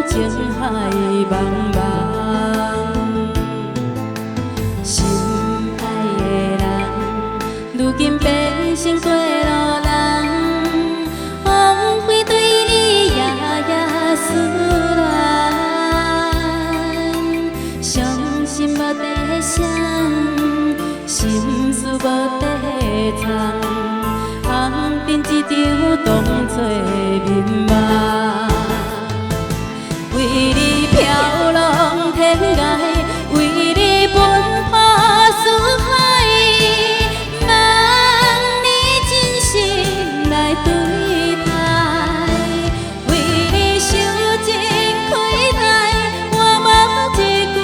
情海茫茫。心爱的人，如今变成过路人，枉费对你夜夜思恋。伤心无地双，心事无地藏。红尘一场当作眠梦，为你飘浪天涯，为你奔波四海，望你真心来对待，为你受尽亏待，我无一句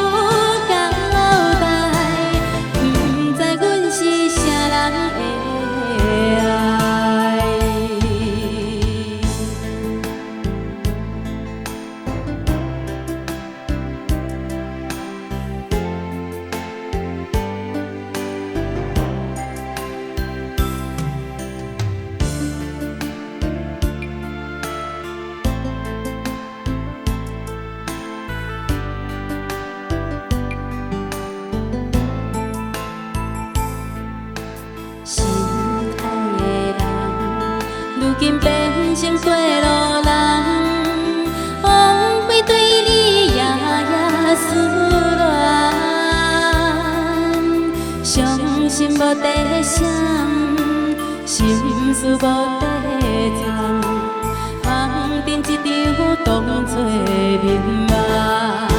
交代，不知阮是啥人的爱。心爱的人，如今变成过路人，枉费对你夜夜思恋。伤心无地双，心事无地藏，红尘一场当作眠梦。